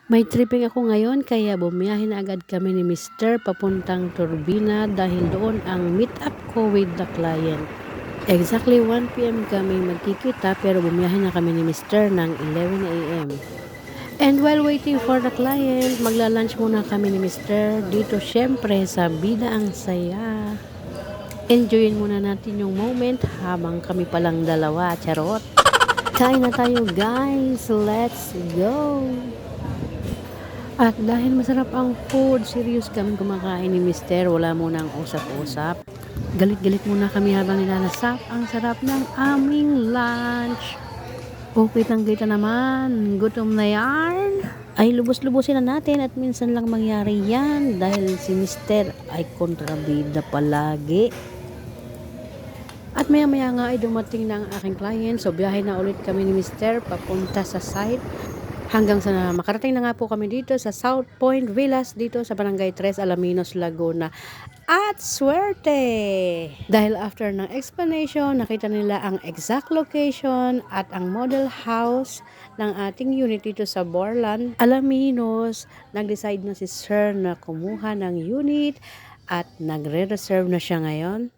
May tripping ako ngayon kaya bumiyahe na agad kami ni Mr. papuntang Turbina dahil doon ang meet up ko with the client. Exactly 1 p.m. kami magkikita pero bumiyahe na kami ni Mr. ng 11 a.m. And while waiting for the client, magla-lunch muna kami ni Mr. Dito syempre sa Bida ang Saya. Enjoyin muna natin yung moment habang kami palang dalawa, charot. Kain na tayo guys, let's go! At dahil masarap ang food, serious kami kumakain ni Mister. Wala munang usap-usap. Galit-galit muna kami habang nilalasap ang sarap ng aming lunch. Okay tang kita naman. Gutom na yan. Ay lubos-lubosin na natin at minsan lang mangyari yan dahil si Mister ay kontrabida palagi. At maya-maya nga ay dumating na ang aking client. So biyahe na ulit kami ni Mister papunta sa site. Hanggang sa makarating na nga po kami dito sa South Point Villas dito sa Barangay 3, Alaminos, Laguna. At swerte! Dahil after ng explanation, nakita nila ang exact location at ang model house ng ating unit dito sa Borland, Alaminos. Nag-decide na si Sir na kumuha ng unit at nagre-reserve na siya ngayon.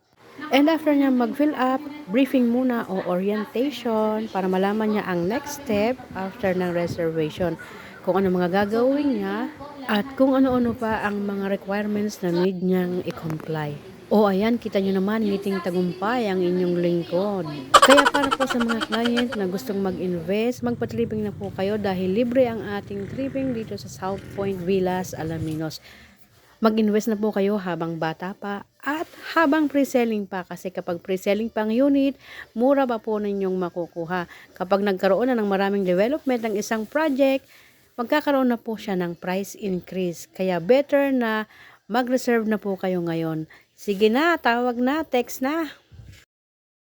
And after niya mag-fill up, briefing muna o orientation para malaman niya ang next step after ng reservation. Kung ano mga gagawin niya at kung ano-ano pa ang mga requirements na need niyang i-comply. O ayan, kita nyo naman, ngiting tagumpay ang inyong lingkod. Kaya para po sa mga client na gustong mag-invest, magpa-tripping na po kayo dahil libre ang ating tripping dito sa South Point Villas, Alaminos. Mag-invest na po kayo habang bata pa at habang pre-selling pa kasi kapag pre-selling pang unit, mura pa po ninyong makukuha. Kapag nagkaroon na ng maraming development ng isang project, magkakaroon na po siya ng price increase. Kaya better na mag-reserve na po kayo ngayon. Sige na, tawag na, text na.